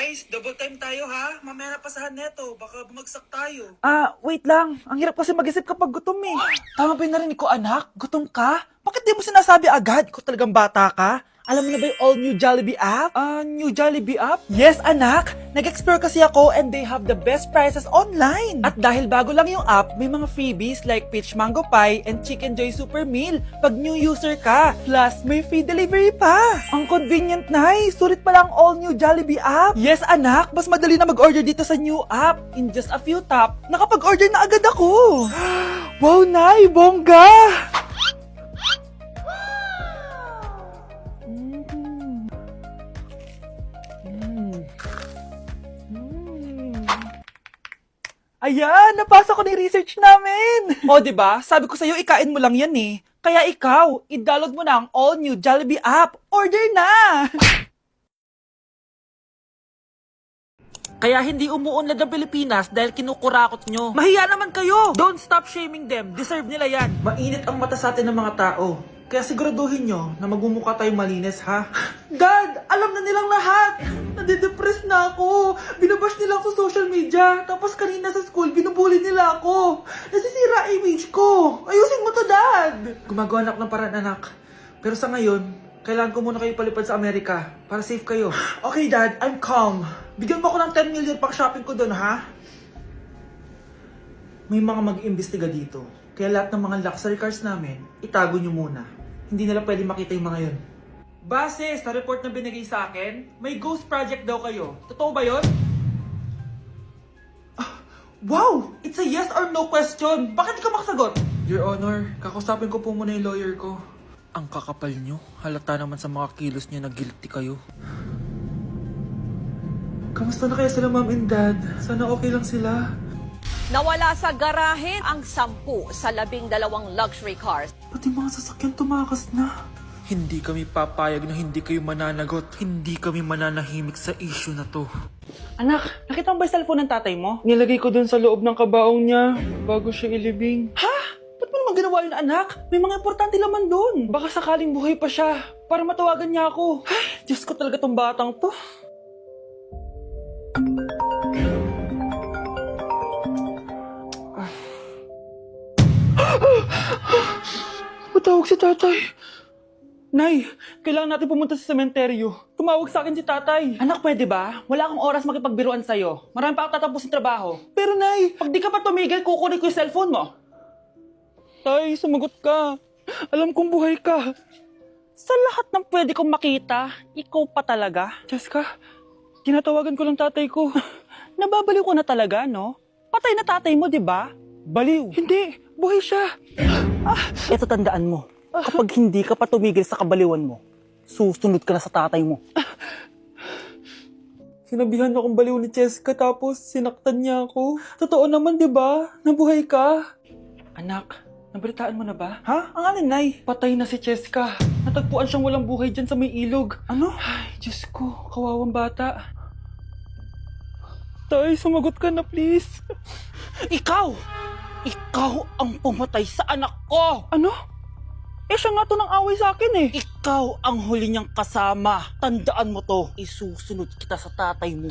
Nice, double time tayo ha. Mamaya na pasahan neto, baka bumagsak tayo. Wait lang. Ang hirap kasi mag-isip kapag gutom eh. Tama ba yung narinig ko, anak? Gutom ka? Bakit di mo sinasabi agad? Ikaw talagang bata ka? Alam mo na ba yung all new Jollibee app? New Jollibee app? Yes, anak! Nag-explore kasi ako and they have the best prices online. At dahil bago lang yung app, may mga freebies like peach mango pie and chicken joy super meal pag new user ka. Plus, may free delivery pa. Ang convenient, nice! Sulit pala ang all new Jollibee app. Yes, anak! Mas madali na mag-order dito sa new app. In just a few tap, nakapag-order na agad ako. Wow, Nay! Bongga! Ayan, napasa ko na yung research namin. O, diba? Sabi ko sa'yo, ikain mo lang yan eh. Kaya ikaw, i-download mo na ang all-new Jollibee app. Order na! Kaya hindi umuunlad ang Pilipinas dahil kinukurakot nyo. Mahiya naman kayo! Don't stop shaming them. Deserve nila yan. Mainit ang mata sa atin ng mga tao. Kaya siguraduhin nyo na magmumukha tayong malinis, ha? Dad! Alam na nilang lahat! Nadidepress na ako! Binabash nila ako sa social media. Tapos kanina sa school, binubuli nila ako. Nasisira image ko. Ayusin mo to, Dad! Gumagawa na ako ng paraan, anak. Pero sa ngayon, kailangan ko muna kayo palipad sa Amerika para safe kayo. Okay, Dad. I'm calm. Bigyan mo ako ng 10 million pang shopping ko doon, ha? May mga mag-iimbestiga dito. Kaya lahat ng mga luxury cars namin, itago nyo muna. Hindi nila pwede makita yung mga yun. Base sa report na binigay sa akin, may ghost project daw kayo. Totoo ba yun? Wow! It's a yes or no question! Bakit di ka makasagot? Your Honor, kakausapin ko po muna yung lawyer ko. Ang kakapal nyo. Halata naman sa mga kilos nyo na guilty kayo. Kamusta na kaya sila, Mom and Dad? Sana okay lang sila. Nawala sa garahe ang 10 sa 12 luxury cars. Pati mga sasakyan tumakas na. Hindi kami papayag na hindi kayo mananagot. Hindi kami mananahimik sa issue na to. Anak, nakita mo ba yung cellphone ng tatay mo? Nilagay ko dun sa loob ng kabaong niya bago siya ilibing. Ha? Ba't mo naman ginawa yun, anak? May mga importante laman dun. Baka sakaling buhay pa siya para matawagan niya ako. Ay, Diyos ko talaga tong batang to. Matawag si tatay. Nay, kailangan natin pumunta sa sementeryo. Tumawag sa akin si tatay. Anak, pwede ba? Wala akong oras makipagbiruan sa'yo. Marami pa akong tatapusin trabaho. Pero Nay, pag di ka pa tumigil, kukunin ko yung cellphone mo. Tay, sumagot ka. Alam kong buhay ka. Sa lahat ng pwede kong makita, ikaw pa talaga. Jessica, tinatawagan ko lang tatay ko. Nababaliw ko na talaga, no? Patay na tatay mo, di ba? Baliw. Hindi, buhay siya. Ito tandaan mo. Kapag hindi ka pa tumigil sa kabaliwan mo, susunod ka na sa tatay mo. Sinabihan akong baliw ni Cheska tapos sinaktan niya ako. Totoo naman, di ba? Nabuhay ka. Anak, nabalitaan mo na ba? Ha? Ang alin, Nay? Patay na si Cheska. Natagpuan siyang walang buhay dyan sa may ilog. Ano? Ay, Diyos ko, kawawang bata. Tay, sumagot ka na please. Ikaw! Ikaw ang pumatay sa anak ko! Ano? Siya nga to ng away sa akin eh. Ikaw ang huli niyang kasama. Tandaan mo to. Isusunod kita sa tatay mo.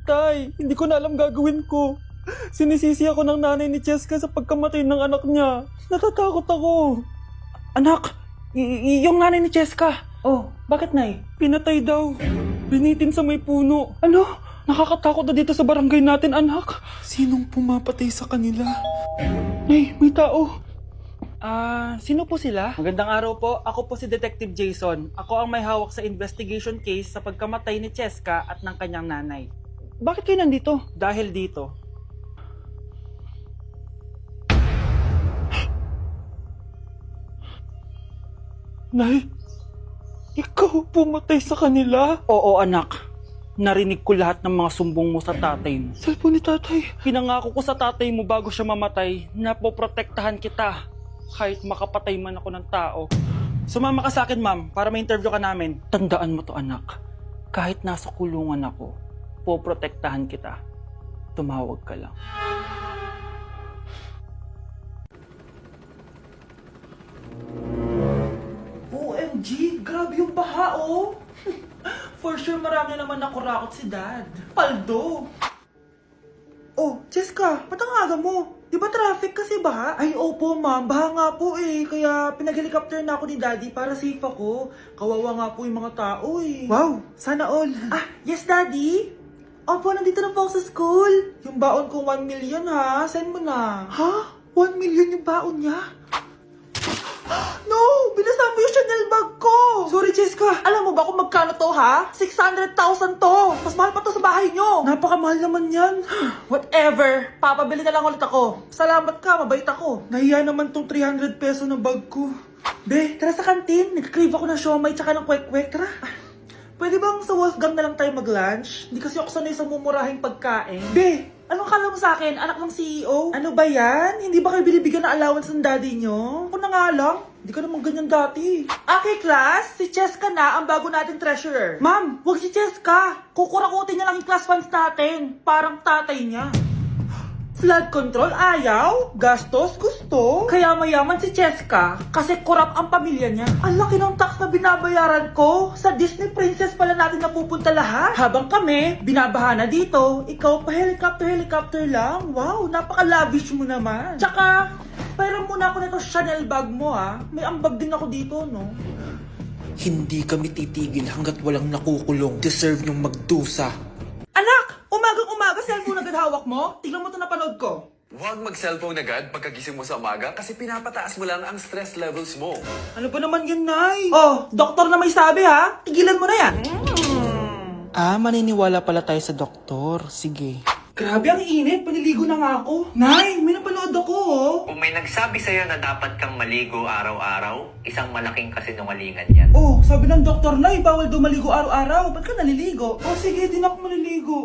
Tay, hindi ko na alam gagawin ko. Sinisisi ako ng nanay ni Cheska sa pagkamatay ng anak niya. Natatakot ako. Anak, yung nanay ni Cheska. Oh, bakit, Nay? Pinatay daw. Binitin sa may puno. Ano? Nakakatakot na dito sa barangay natin, anak. Sinong pumapatay sa kanila? Nay, may tao. Sino po sila? Magandang araw po. Ako po si Detective Jason. Ako ang may hawak sa investigation case sa pagkamatay ni Cheska at ng kanyang nanay. Bakit kayo nandito? Dahil dito. Nay, ikaw pumatay sa kanila? Oo, anak. Narinig ko lahat ng mga sumbong mo sa tatay mo. Cellphone ni tatay. Pinangako ko sa tatay mo bago siya mamatay na poprotektahan kita. Kahit makapatay man ako ng tao. Sumama ka sa akin, ma'am, para ma-interview ka namin. Tandaan mo to, anak. Kahit nasa kulungan ako, poprotektahan kita. Tumawag ka lang. OMG! Grabe yung baha, oh! For sure, marami naman nakurakot si Dad. Paldo! Oh, Cheska, ba't ang aga mo? Di ba traffic kasi baha? Ay, opo ma'am, baha nga po eh. Kaya pinag-helicopter na ako ni Daddy para safe ako. Kawawa nga po yung mga tao eh. Wow, sana all. Ah, yes Daddy? Opo, nandito na po ako sa school. Yung baon ko 1 million ha, send mo na. Ha? 1 million yung baon niya? No! Binasa mo yung Chanel bag ko! Sorry, Cheska. Alam mo ba kung magkano to, ha? 600,000 to! Mas mahal pa to sa bahay nyo! Napakamahal naman yan. Whatever. Papabili na lang ulit ako. Salamat ka, mabait ako. Nahiya naman tong 300 peso ng bag ko. Be, tara sa kantin. Nag-crave ako ng siomay tsaka ng kwek-kwek. Tara. Pwede bang sa Wolfgang na lang tayo mag-lunch? Hindi kasi ako sanay sa mumurahing pagkain. Be, anong kala mo sa akin? Anak ng CEO? Ano ba yan? Hindi ba kayo binibigyan ng allowance ng daddy nyo? Ako na nga lang. Hindi ka naman ganyan dati. Okay, class. Si Cheska na ang bago natin treasurer. Ma'am, wag si Cheska. Kukurakutin niya lang yung class funds natin. Parang tatay niya. Flood control, ayaw. Gastos, gusto. Kaya mayaman si Cheska kasi korap ang pamilya niya. Ang laki ng tax na binabayaran ko. Sa Disney Princess pala natin napupunta lahat. Habang kami, binabaha na dito. Ikaw pa helicopter lang. Wow, napaka-lavish mo naman. Tsaka, pairam muna ako nito Chanel bag mo ha. May ambag din ako dito, no? Hindi kami titigil hanggat walang nakukulong. Deserve nyong magdusa. Anak! Umagang-umaga, cellphone agad hawak mo? Tignan mo ito napanood ko. Huwag mag-cellphone agad pagkagising mo sa umaga kasi pinapataas mo lang ang stress levels mo. Ano ba naman yan, Nay? Oh, doktor na may sabi ha. Tigilan mo na yan. Ah, maniniwala pala tayo sa doktor. Sige. Grabe ang init. Paniligo na nga ako. Nay, may napanood ako oh. Kung may nagsabi sa'yo na dapat kang maligo araw-araw, isang malaking kasinungalingan yan. Oh, sabi ng doktor, Nay, bawal daw maligo araw-araw. Ba't ka naliligo? Oh, sige, di na ako maliligo.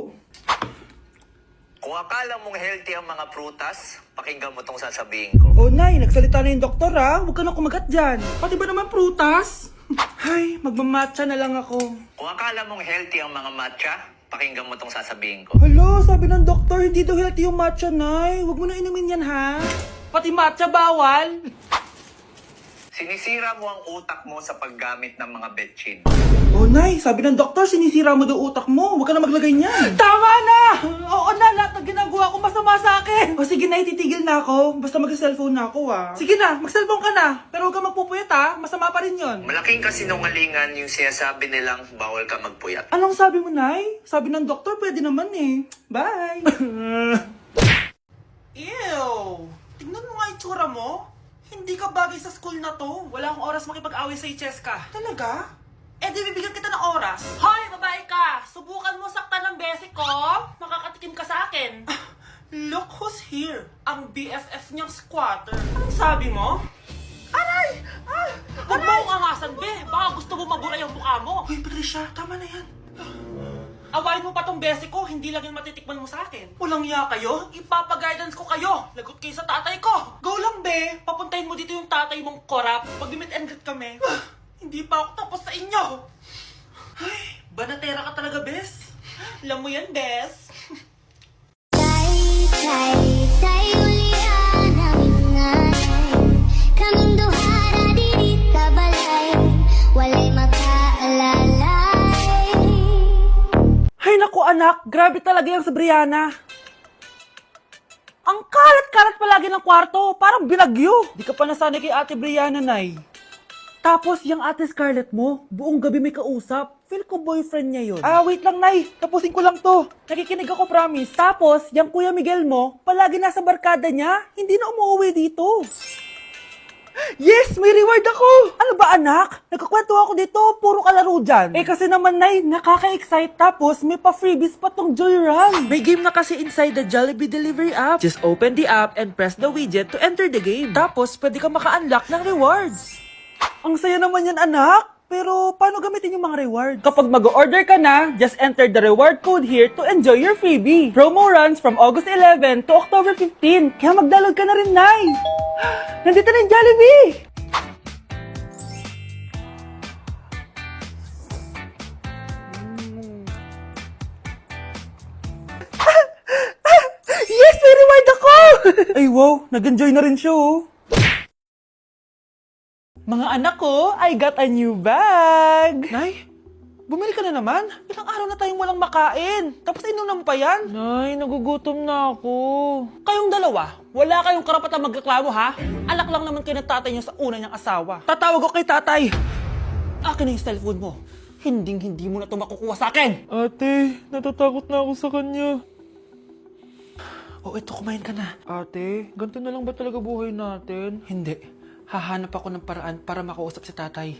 Kung akala mong healthy ang mga prutas, pakinggan mo tong sasabihin ko. Oh, Nay, nagsalita na yung doktor ha. Huwag ka na kumagat dyan. Pati ba naman prutas? Ay, magmamatcha na lang ako. Kung akala mong healthy ang mga matcha, pakinggan mo tong sasabihin ko. Hala, sabi ng doktor, hindi daw healthy yung matcha, Nay. Huwag mo na inumin yan ha. Pati matcha bawal. Sinisira mo ang utak mo sa paggamit ng mga betchin. Oh, Nay, sabi ng doktor, sinisira mo daw utak mo. Huwag ka na maglagay niyan. Tama na! Oo na, lahat ng ginagawa ko masama sa akin. O sige, Nay, titigil na ako. Basta mag-cellphone na ako, ha. Sige na, mag-cellphone ka na. Pero huwag ka magpupuyat, ha. Masama pa rin yon. Malaking kasinungalingan yung sinasabi nilang bawal ka magpuyat. Anong sabi mo, Nay? Sabi ng doktor, pwede naman eh. Bye! Ew! Tingnan mo nga itsura mo. Hindi ka bagay sa school na to. Wala akong oras makipag-away sa Cheska. Talaga? Eh di bibigyan kita ng oras. Hoy, babae ka! Subukan mo saktan ng basic ko. Makakatikim ka sa akin. Look who's here. Ang BFF niyang squatter. Anong sabi mo? Aray! Huwag mo akong angasan, be. Baka gusto mo mabura yung mukha mo. Hoy, Patricia, tama na yan. Awayin mo pa tong basic ko, hindi lang yung matitikman mo sa akin. Walang iya kayo, ipapag-guidance ko kayo. Lagot kayo sa tatay ko. Go lang, be. Papuntahin mo dito yung tatay mong korap. Pag-meet and greet kami. Hindi pa ako tapos sa inyo. Ay, banatera ka talaga, bes. Alam mo yan, bes. Tay ulian ang ingay. Kaming duha na diri sa balay. Walay makaalalay. Ay, naku anak, grabe talaga yung sa Brianna. Ang kalat-kalat palagi ng kwarto, parang binagyo. Di ka pa nasanay kay Ate Brianna, Nay. Tapos, yung Ate Scarlett mo, buong gabi may kausap. Feel ko boyfriend niya yun. Ah, wait lang, Nay. Tapusin ko lang to. Nakikinig ako, promise. Tapos, yung Kuya Miguel mo, palagi nasa barkada niya. Hindi na umuwi dito. Yes! May reward ako! Ano ba, anak? Nagkakwento ako dito. Puro kalaro dyan. Eh, kasi naman, Nay, nakaka-excite. Tapos, may pa-freebies pa tong Joy Run. May game na kasi inside the Jollibee Delivery app. Just open the app and press the widget to enter the game. Tapos, pwede ka maka-unlock ng rewards. Ang saya naman yan, anak. Pero, paano gamitin yung mga reward? Kapag mag-order ka na, just enter the reward code here to enjoy your freebie. Promo runs from August 11 to October 15. Kaya mag-download ka na rin, Nay. Nandito na yung Jollibee! Yes! May reward ako! Ay, wow. Nag-enjoy na rin siya, oh. Mga anak ko, I got a new bag! Nay, bumili ka na naman? Ilang araw na tayong walang makain. Tapos inunan pa yan? Nay, nagugutom na ako. Kayong dalawa, wala kayong karapatan magreklamo ha? Anak lang naman kayo ng tatay niyo sa una niyang asawa. Tatawag ko kay tatay. Akin na yung cellphone mo. Hindi mo na ito makukuha sa akin. Ate, natatakot na ako sa kanya. Oh, ito, kumain ka na. Ate, ganito na lang ba talaga buhay natin? Hindi. Hahanap ako ng paraan para makausap si tatay.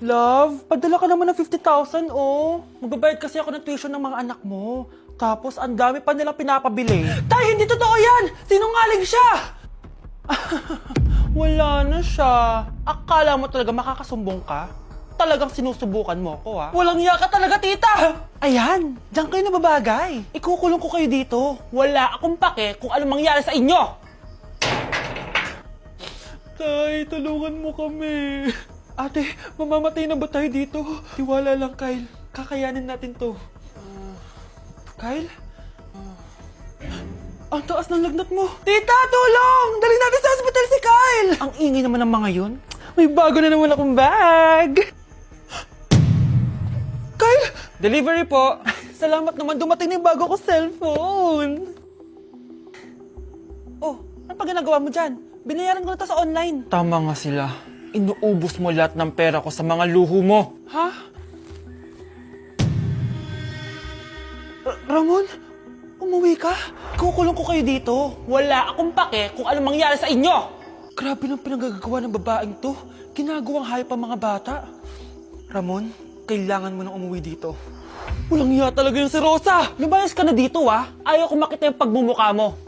Love, padala ka naman ng 50,000, oh. Magbabayad kasi ako ng tuition ng mga anak mo. Tapos, ang dami pa nilang pinapabili. Tay, hindi totoo yan! Sinungaling siya! Wala na siya. Akala mo talaga makakasumbong ka? Talagang sinusubukan mo ko, ha? Walang iya ka talaga, tita! Ayan, diyan kayo nababagay. Ikukulong ko kayo dito. Wala akong pake kung anong mangyari sa inyo! Tay, tulungan mo kami. Ate, mamamatay na ba tayo dito? Tiwala lang, Kyle. Kakayanin natin to. Kyle? Ang taas ng lagnat mo. Tita, tulong! Dali natin sa hospital si Kyle! Ang ingay naman ng mga yun. May bago na naman akong bag. Kyle! Delivery po. Salamat naman, dumating na yung bago ko cellphone. Oh, ano pa ginagawa mo dyan? Binayaran ko na to sa online. Tama nga sila. Inuubos mo lahat ng pera ko sa mga luho mo. Ha? Ramon? Umuwi ka? Kukulong ko kayo dito. Wala akong pake kung anong mangyari sa inyo. Grabe ng pinagagawa ng babaeng to. Ginagawang hayop ang mga bata. Ramon, kailangan mo nang umuwi dito. Walang iya talaga yung si Rosa. Lumayas ka na dito, ha? Ayaw ko makita yung pagmumukha mo.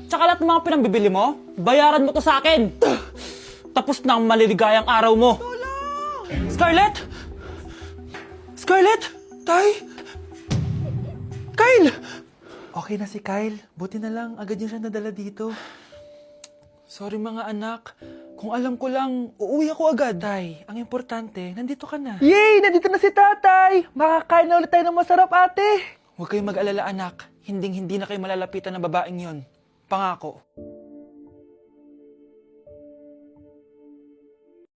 Tsaka lahat ng mga pinambibili mo, bayaran mo to sa akin. Tapos na ang maliligayang araw mo. Tulong! Scarlett? Scarlett? Tay? Kyle! Okay na si Kyle. Buti na lang, agad niya siya nadala dito. Sorry mga anak. Kung alam ko lang, uuwi ako agad. Tay, ang importante, nandito ka na. Yay! Nandito na si tatay! Makakain na ulit tayo ng masarap, ate! Huwag kayong mag-alala, anak. Hinding-hindi na kayo malalapitan ng babaeng yon. Pangako.